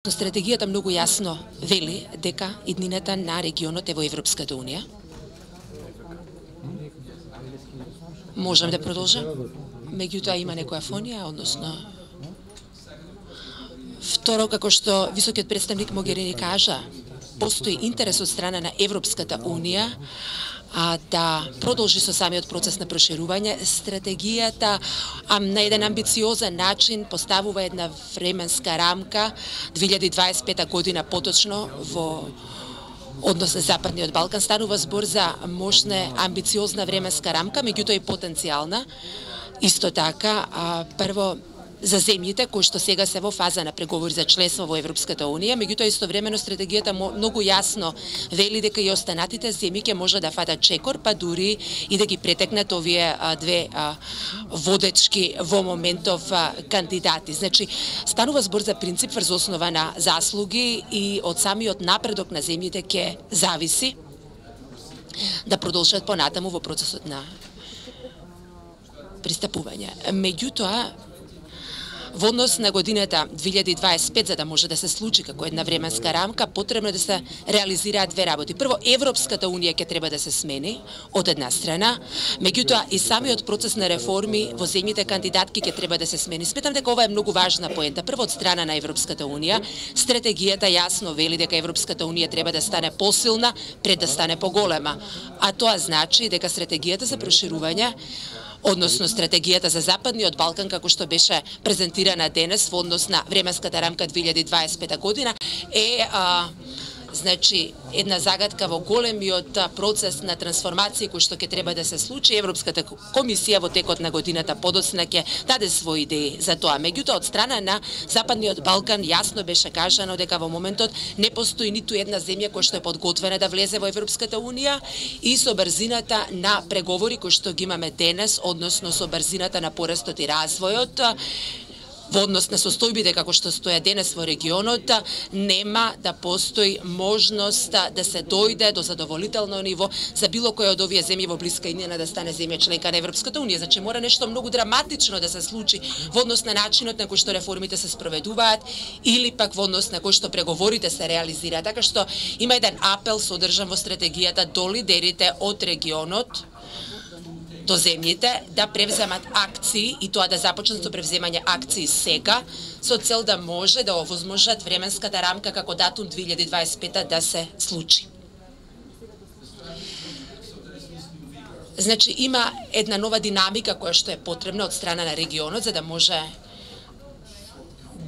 Стратегијата многу јасно вели дека иднината на регионот е во Европската Унија. Можам да продолжам? Меѓутоа има некоја фонија, односно второ, како што високиот представник Могерини кажа, постои интерес од страна на Европската Унија да продолжи со самиот процес на проширување. Стратегијата на еден амбициозен начин поставува една временска рамка 2025 година поточно во однос на Западниот Балкан. Станува збор за мощна амбициозна временска рамка, меѓутоа и потенцијална. Исто така, прво за земјите кои што сега се во фаза на преговори за членство во Европската Унија, меѓутоа истовремено стратегијата многу јасно вели дека и останатите земји ќе може да фатат чекор, па дури и да ги претекнат овие две водечки во моментов кандидати. Значи, станува збор за принцип врз основа на заслуги и од самиот напредок на земјите ќе зависи да продолжат понатаму во процесот на пристапување. Меѓутоа, во однос на годината 2025, за да може да се случи како една временска рамка, потребно да се реализираат две работи. Прво, Европската Унија ќе треба да се смени од една страна, меѓутоа и самиот процес на реформи во земјите кандидатки ќе треба да се смени. Сметам дека ова е многу важна поента. Прво, од страна на Европската Унија, стратегијата јасно вели дека Европската Унија треба да стане посилна пред да стане поголема. А тоа значи дека стратегијата за проширување, односно стратегијата за Западниот Балкан, како што беше презентирана денес во однос на временската рамка 2025 година, е значи една загадка во големиот процес на трансформација кој што ќе треба да се случи. Европската комисија во текот на годината подоцна ќе даде своји идеи за тоа. Меѓутоа, од страна на Западниот Балкан јасно беше кажано дека во моментот не постои ниту една земја која што е подготвена да влезе во Европската Унија и со брзината на преговори кои што ги имаме денес, односно со брзината на порастот и развојот, во однос на состојбите како што стоја денес во регионот, нема да постои можност да се дојде до задоволително ниво за било која од овие земји во блиска иднина да стане земја членка на Европската Унија. Значи мора нешто многу драматично да се случи во однос на начинот на кој што реформите се спроведуваат или пак во однос на кој што преговорите се реализираат. Така што има еден апел содржан во стратегијата до лидерите од регионот, до земјите, да превземат акции и тоа да започнат со превземање акции сега, со цел да може да овозможат временската рамка како датум 2025 да се случи. Значи, има една нова динамика која што е потребна од страна на регионот за да може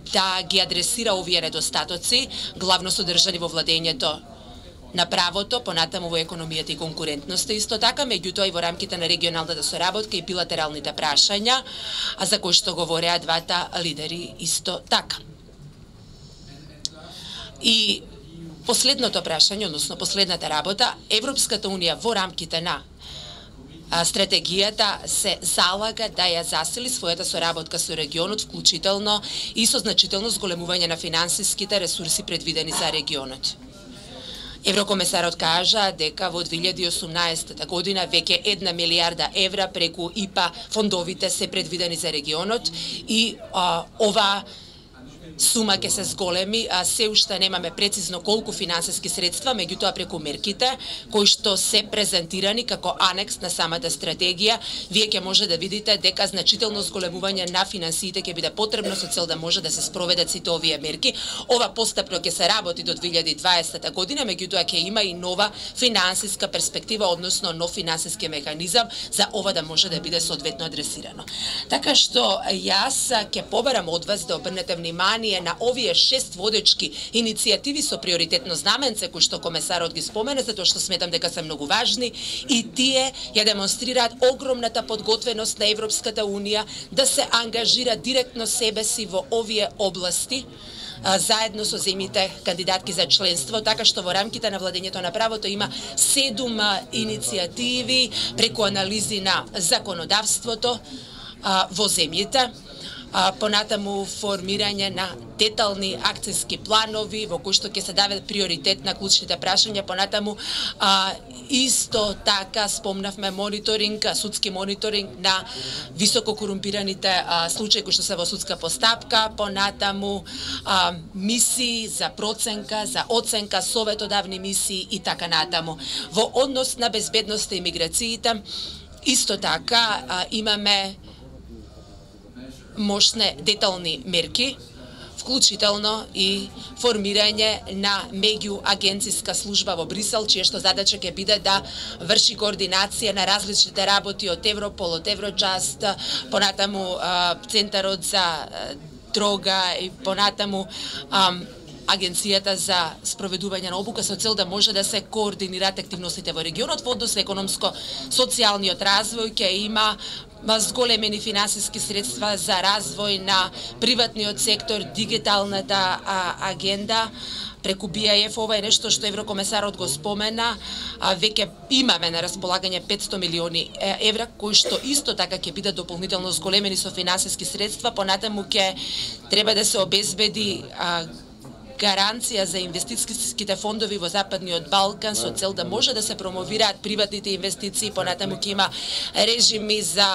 да ги адресира овие недостатоци, главно содржани во владењето на правото, понатаму во економијата и конкурентноста, исто така, меѓутоа и во рамките на регионалната соработка и билатералните прашања, за кои што говореа двата лидери исто така. И последното прашање, односно последната работа, Европската Унија во рамките на стратегијата се залага да ја засили својата соработка со регионот, вклучително и со значително зголемување на финансиските ресурси предвидени за регионот. Еврокомесарот кажа дека во 2018 година веќе 1 милијарда евра преку ИПА фондовите се предвидени за регионот и ова сума ќе се зголеми, се уште немаме прецизно колку финансиски средства, меѓутоа преку мерките кои што се презентирани како анекс на самата стратегија, вие ќе може да видите дека значително зголемување на финансиите ќе биде потребно со цел да може да се спроведат сите овие мерки. Ова постапно ќе се работи до 2020 година, меѓутоа ќе има и нова финансиска перспектива, односно нов финансиски механизам за ова да може да биде соодветно адресирано. Така што јас ќе побарам од вас да обрнете внимание на овие 6 водечки иницијативи со приоритетно знаменце кои што комесарот ги спомене, затоа што сметам дека се многу важни и тие ја демонстрираат огромната подготвеност на Европската Унија да се ангажира директно себе си во овие области заедно со земјите кандидатки за членство, така што во рамките на владењето на правото има 7 иницијативи преку анализи на законодавството во земјите, понатаму формирање на детални акцијски планови во кои што ќе се даде приоритет на клучните прашања, понатаму Исто така спомнавме мониторинг, судски мониторинг на високо корумпираните случаи кои што се во судска постапка, понатаму мисии за проценка, за оценка, советодавни мисии и така натаму. Во однос на безбедноста и миграциите, исто така имаме мощни детални мерки, вклучително и формирање на меѓуагенциска служба во Брисел, чија што задача ќе биде да врши координација на различните работи од Европол, од Евроджаст, понатаму Центарот за дрога и понатаму Агенцијата за спроведување на обука со цел да може да се координираат активностите во регионот во однос на економско-социјалниот развој. Ќе има зголемени финансиски средства за развој на приватниот сектор, дигиталната агенда преку БИАФ. Ова е нешто што еврокомесарот го спомена. Веќе имаме на располагање 500 милиони евра, кои што исто така ќе бидат дополнително зголемени со финансиски средства. Понатаму ќе треба да се обезбеди гаранција за инвестициските фондови во Западниот Балкан со цел да може да се промовираат приватните инвестиции. Понатаму ќе има режими за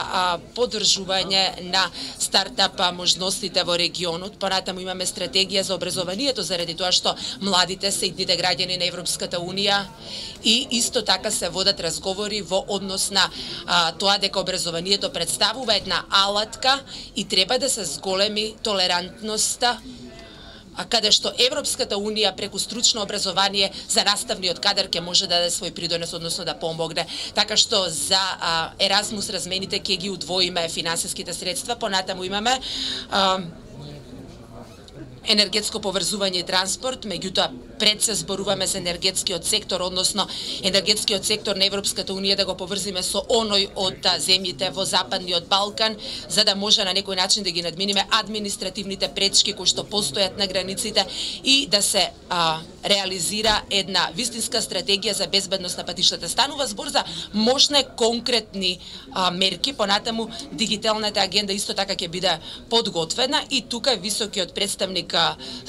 поддржување на стартап можностите во регионот. Понатаму имаме стратегија за образованието заради тоа што младите се идните граѓани на Европската Унија и исто така се водат разговори во однос на тоа дека образованието представува една алатка и треба да се зголеми толерантноста, каде што Европската Унија преку стручно образование за наставниот кадар ќе може да даде свој придонес, односно да помогне. Така што за Еразмус размените ќе ги удвоиме финансиските средства. Понатаму имаме енергетско поврзување и транспорт, меѓутоа пред се зборуваме за енергетскиот сектор, односно енергетскиот сектор на Европската Унија да го поврзиме со оној од земјите во Западниот Балкан, за да може на некој начин да ги надминиме административните пречки кои што постојат на границите и да се реализира една вистинска стратегија за безбедност на патиштата. Станува збор за мощни конкретни мерки. Понатаму дигиталната агенда исто така ќе биде подготвена и тука високиот представник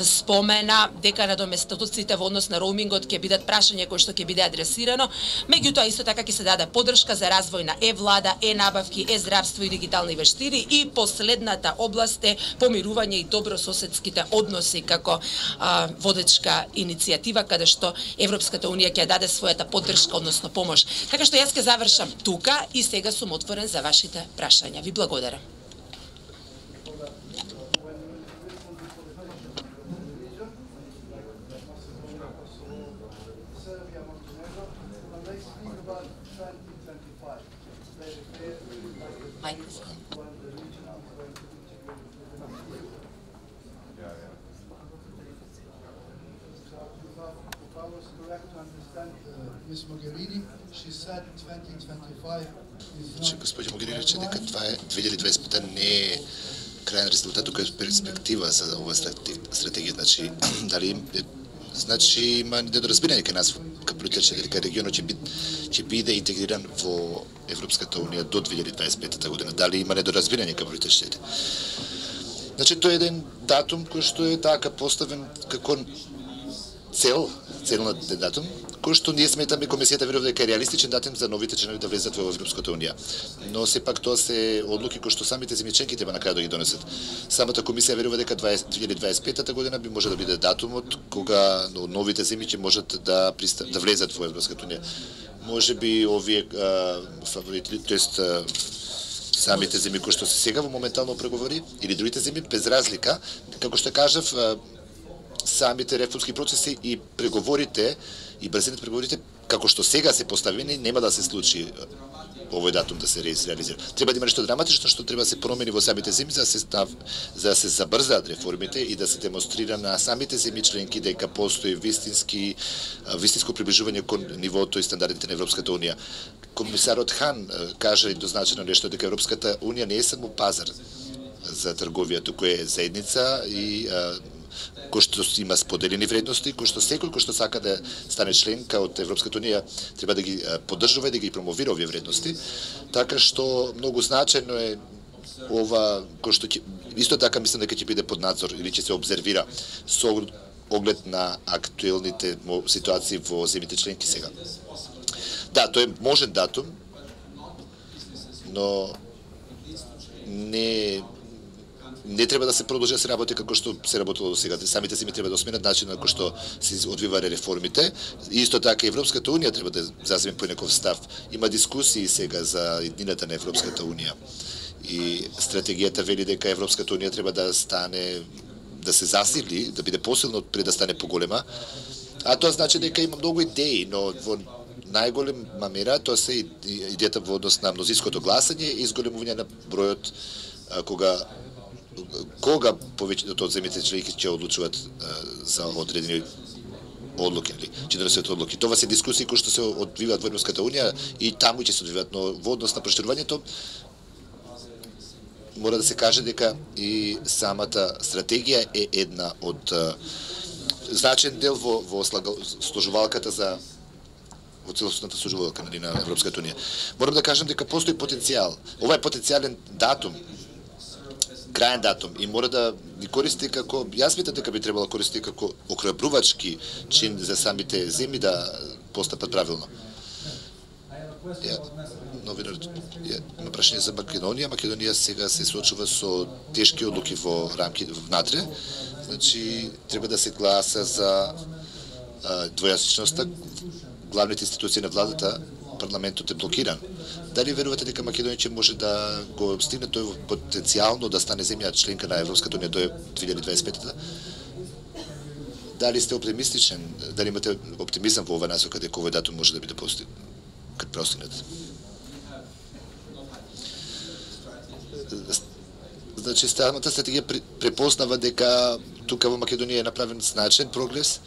спомена дека надоместоците во однос на роумингот ќе бидат прашање кои што ќе биде адресирано. Меѓутоа исто така ќе се даде поддршка за развој на влада, набавки, здравство и дигитални вештини и последната област е помирување и добрососедските односи како водечка иницијатива каде што Европската Унија ќе даде својата поддршка, односно помош. Така што јас ќе завршам тука и сега сум отворен за вашите прашања. Ви благодарам. Господи Могерини рече дека 2025 не е крајен резултат, тука е перспектива за оваа стратегија. Значи има недоразбирање кај нас како политичари дека регионот ќе биде интегриран во Европската Унија до 2025 година. Дали има недоразбирање како политичарите? Значи тој е еден датум кој што е така поставен како целниот датум, кој што ние сметаме, комисијата верува дека е реалистичен датум за новите членови да влезат во Европската Унија. Но сепак тоа се одлуки кои што самите земјичанки треба на крај да ги донесат. Самата комисија верува дека 2025 година би може да биде датумот кога новите земји ќе можат да влезат во Европската Унија. Можеби овие фаворити, тоест самите земји кои што се сега во моментално преговори или другите земји без разлика, како што кажав, самите реформски процеси и преговорите и брзината преговорите како што сега се поставени нема да се случи овој датум да се реализира. Треба да има нешто драматично што треба да се промени во самите земји за да се забрзаат реформите и да се демонстрира на самите земји членки дека постои вистинско приближување кон нивото и стандардите на Европската Унија. Комисарот Хан кажа еднозначно нешто дека Европската Унија не е само пазар за трговија, туку е заедница и кој што има споделени вредности, кој што секој кој што сака да стане членка од Европската Унија треба да ги поддржува и да ги промовира овие вредности. Така што многу значајно е ова кој што исто така мислам дека ќе биде под надзор или ќе се обзервира со оглед на актуелните ситуации во земјите членки сега. Да, тој е можен датум, но не треба да се продолжи да се работи како што се работело до сега. Самите земи треба да сменат начинот на кој што се одвиваат реформите. Исто така Европската унија треба да заземе поинаков став. Има дискусии сега за иднината на Европската унија. И стратегијата вели дека Европската унија треба да стане, да се засили, да биде посилна пред да стане поголема. А тоа значи дека има многу идеи, но во најголема мера тоа се идејата во однос на мнозинското гласање и зголемување на бројот кога повеќето од земјите членки ќе одлучуваат за одредени одлуки, ќе донесат одлуки. Това се дискусии кои што се одвиваат во Европската унија и таму ќе се одвиваат, но во однос на проширувањето мора да се каже дека и самата стратегија е една од значен дел во сложувалката за во целосната сложувалка на Европската унија. Морам да кажам дека постои потенцијал. Ова е потенцијален датум, краен датум и мора да ги користи како, јас мислам дека би требало користи како охрабрувачки чин за самите земји да постапат правилно. Новинарот има прашање за Македонија. Македонија сега се соочува со тешки одлуки во рамки внатре. Значи треба да се гласа за двојазичноста. Главните институции на владата, парламентот е блокиран. Дали верувате дека Македонија ќе може да го стигне тој потенцијално да стане земја членка на Европската унија до 2025-та? Дали сте оптимистичен, дали имате оптимизам во ова насока дека овој датум може да биде постигнат? Значи, самата стратегија препознава дека тука во Македонија е направен значен прогрес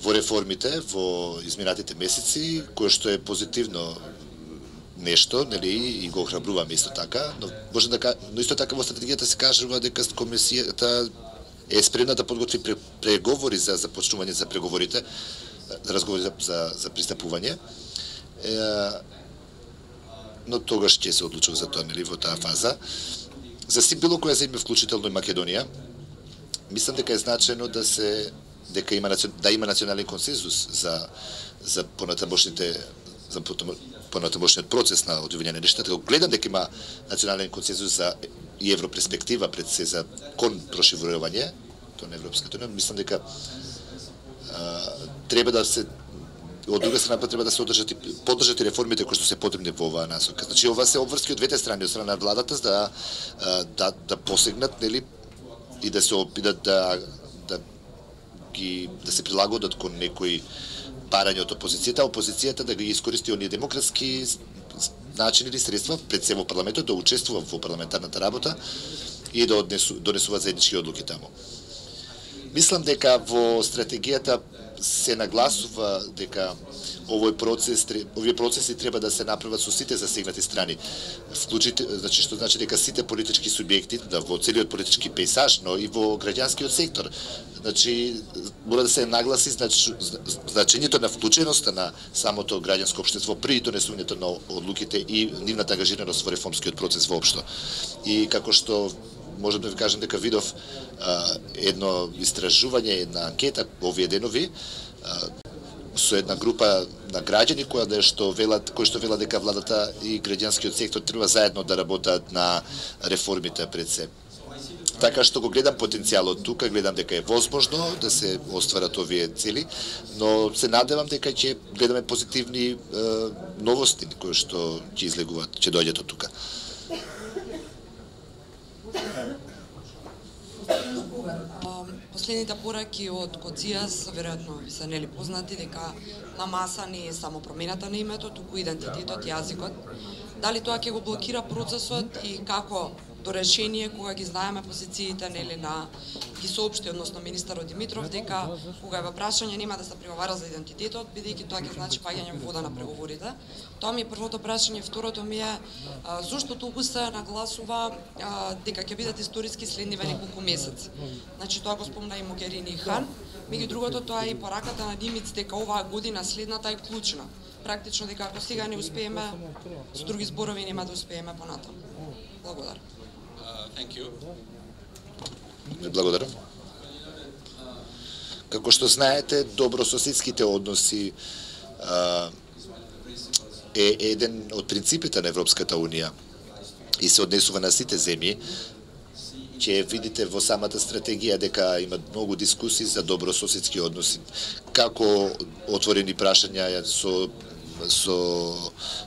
во реформите во изминатите месеци, кое што е позитивно нешто, нели, и го охрабруваме исто така, но може да но исто така во стратегијата се кажува дека комисијата е спремна да подготви преговори за започнување за преговорите, разговори за пристапување. Но тогаш ќе се одлучува за тоа, нели, во таа фаза. За било која земја, вклучително и Македонија, мислам дека е значено дека има национален консензус за понатамошниот процес на одвивање на нештата. Гледам дека има национален консензус за и европерспектива пред се за кон проширување тоа на Европската унија. Мислам дека треба да се од друга страна треба да се поддржат и реформите кои што се потребни во оваа насока. Значи ова се обврски од двете страни, од страна на владата да посегнат, нели, и да се опитат да се прилагодат кон некои барања од опозицијата да ги искористи оние демократски начини или средства пред се во парламентот, да учествува во парламентарната работа и да донесува заеднички одлуки таму. Мислам дека во стратегијата се нагласува дека овие процеси треба да се направат со сите засегнати страни. Значи што значи дека сите политички субјекти во целиот политички пејзаж, но и во граѓанскиот сектор. Значи мора да се нагласи значењето на вклученоста на самото граѓанско општество при донесувањето на одлуките и нивната ангажираност во реформскиот процес воопшто. И како што можам да ви кажам дека видов едно истражување, една анкета овие денови со една група на граѓани кои што велат дека владата и граѓанскиот сектор треба заедно да работат на реформите пред се. Така што го гледам потенцијалот тука, гледам дека е возможно да се остварат овие цели, но се надевам дека ќе гледаме позитивни новости кои што ќе излегуваат, ќе дојдат од тука. Последните пораки од Коцијас веројатно ви се нели познати дека на маса не е само промената на името, туку идентитетот, јазикот. Дали тоа ќе го блокира процесот и како до решение кога ги знаеме позициите нели на ги соопшти односно министерот Димитров дека кога е во прашање нема да се преговара за идентитетот бидејќи тоа ќе значи паѓање во вода на преговорите. Тоа ми е првото прашање, второто ми е зошто толку се нагласува дека ќе бидат историски следниве неколку месеци. Значи тоа го спомна и Могерини и Хан. Меѓу другото тоа е и пораката на Димиц дека оваа година следната е клучна. Практично дека ако сега не успееме, со други зборови нема да успееме понатаму. Благодарам. Thank you. Благодарам. Како што знаете, добрососедските односи е еден од принципите на Европската Унија и се однесува на сите земји, ќе видите во самата стратегија дека има многу дискусии за добрососедски односи, како отворени прашања со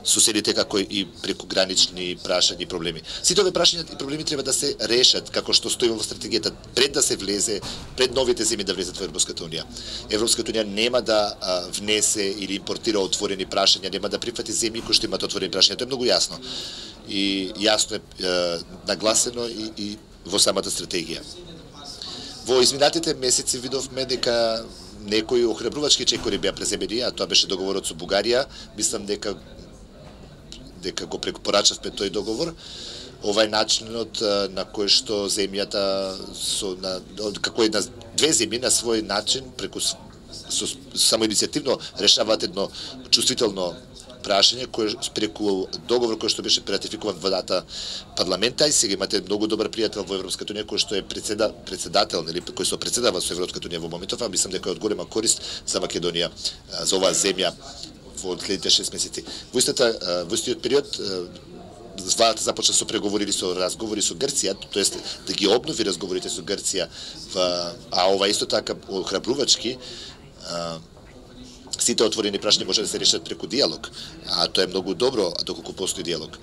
соседите, како и прекогранични прашања и проблеми. Сите овие прашања и проблеми треба да се решат, како што стои во стратегијата, пред да се влезе, пред новите земји да влезат во Европската Унија. Европската Унија нема да внесе или импортира отворени прашања, нема да прифати земји кои што имаат отворени прашања, тоа е многу јасно. И јасно е нагласено и во самата стратегија. Во изминатите месеци видовме дека некои охрабрувачки чекори беа преземени, а тоа беше договорот со Бугарија. Мислам дека го препорачавме тој договор. Ова е начинот на кој што земјата како една две земји на свој начин преку самоиницијативно решаваат едно чувствително прашање преку договор кој што беше ратификуван во дата парламента и сега имате многу добар пријател во Европската Унија кој што е председател, нели, кој што председава со Европската Унија во моментов, а мислам дека е од голема корист за Македонија, за оваа земја во следните 6 месеци. Во истиот период владата започна со преговори или со разговори со Грција, тоест да ги обнови разговорите со Грција, а ова исто така охрабрувачки. Сите отворени прашања може да се решат преку диалог, а тоа е многу добро доколку постои диалог.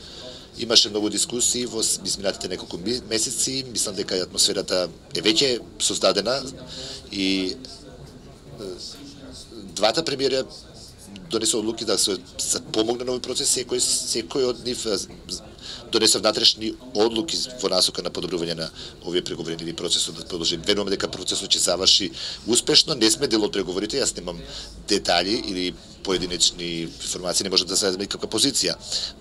Имаше многу дискусии во изминатите неколку месеци, мислам дека атмосферата е веќе создадена и двата премиери донесоа одлуки да се помогне на овој процес, секој од нив донесе внатрешни одлуки во насока на подобрување на овие преговори или процесот да продолжи. Веруваме дека процесот ќе заврши успешно, не сме дел од преговорите, јас немам детали или поединечни информации, не може да се заеме никаква позиција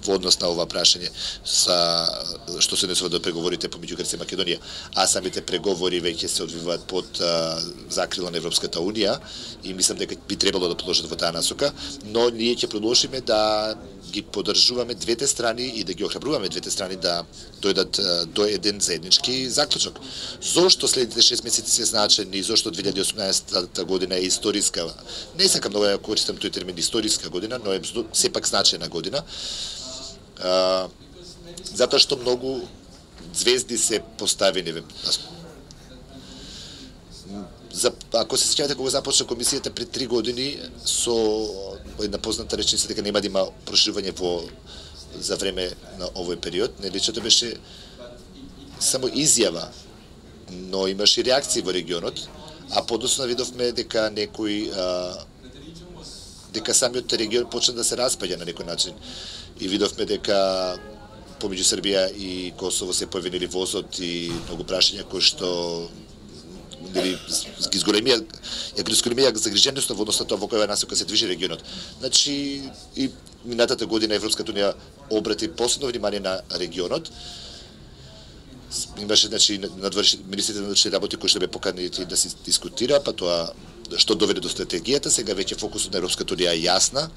во однос на ова прашање што се однесува до преговорите помеѓу Грција и Македонија, а самите преговори веќе се одвиваат под закрила на Европската Унија и мислам дека би требало да продолжат во таа насока, но ние ќе продолжиме да ги поддржуваме двете страни и да ги охрабруваме двете страни да дојдат до еден заеднички заклучок. Зошто следните 6 месеци се значени, зошто 2018 година е историска? Не сакам многу да користам тој термин историска година, но е сепак значајна година. Затоа што многу звезди се поставени. Ако се сеќавате кога започна комисијата пред 3 години со една позната реченица дека нема да има проширување за време на овој период, нели тоа беше само изјава, но имаше реакции во регионот, а подоцна видовме дека дека самиот регион почна да се распаѓа на некој начин и видовме дека помеѓу Србија и Косово се појавени возот и многу прашања кои што ги изголемија загриженост во однос на тоа во која насока се движи регионот. Значи и минатата година Европската Унија обрати посебно внимание на регионот. Имаше министрите на внатрешни работи кои што бе поканети да се дискутира, па тоа што доведе до стратегијата, сега веќе фокусот на Европската Унија е јасна.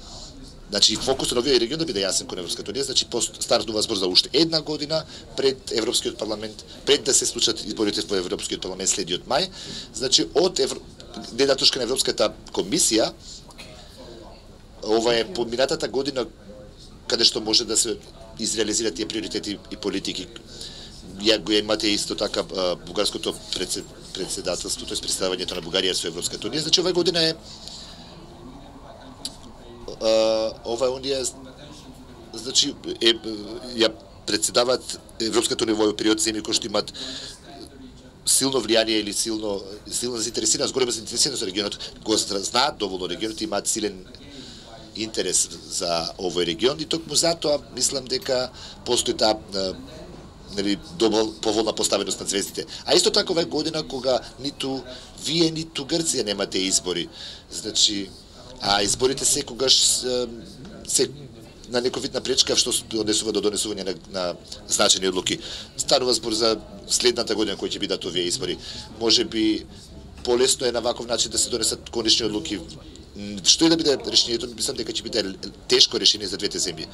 Значи фокусот на овој регион да биде јасен кон Европската Унија, значи стартува збор за уште една година пред Европскиот парламент, пред да се случат изборите во Европскиот парламент следиот мај. Значи од гледна точка на Европската комисија, ова е поминатата година каде што може да се изреализираат тие приоритети и политики. Ја имате исто така бугарското председателство, тоест представувањето на Бугарија со Европската Унија. Значи оваа година е оваа унија значи ја председаваат Европската унија во овој период земји кои што имаат силно влијание или силно заинтересираност, голема заинтересираност за регионот, го знаат доволно регионот, имаат силен интерес за овој регион и токму затоа мислам дека постои таа поволна поставеност на звездите. А исто така оваа година кога ниту вие ниту Грција немате избори. Значи а изборите секогаш се на некој вид на пречка што однесува до донесување на значајни одлуки. Станува збор за следната година кои ќе бидат овие избори. Можеби полесно е на ваков начин да се донесат конечни одлуки. Што и да биде решението, мислам дека ќе биде тешко решение за двете земји,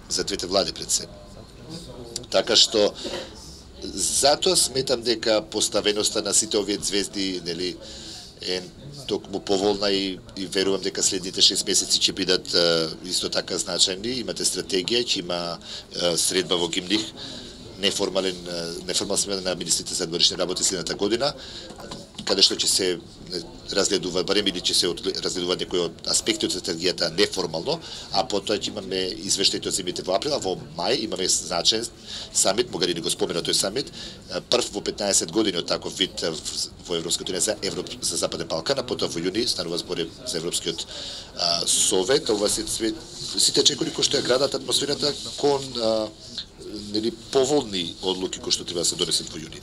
за двете влади пред се. Така што затоа сметам дека поставеноста на сите овие звезди, нели, е токму поволна и верувам дека следните 6 месеци ќе бидат исто така значајни. Имате стратегија, ќе има средба во Гимних, неформален смене на министрите за одворични работи следната година, каде што ќе се разгледува, барем или ќе се разгледуваат некои од аспекти од стратегијата неформално, а потоа ќе имаме извештајот од земјите во април, а во мај имаме значаен самит, Могарини го спомена тој самит, прв во 15 години од таков вид во Европската унија за Западен Балкан, а потоа во јуни станува збор за Европскиот совет. Ова се сите чекори кои што ја градат атмосферата кон поволни одлуки кои што треба да се донесат во јуни.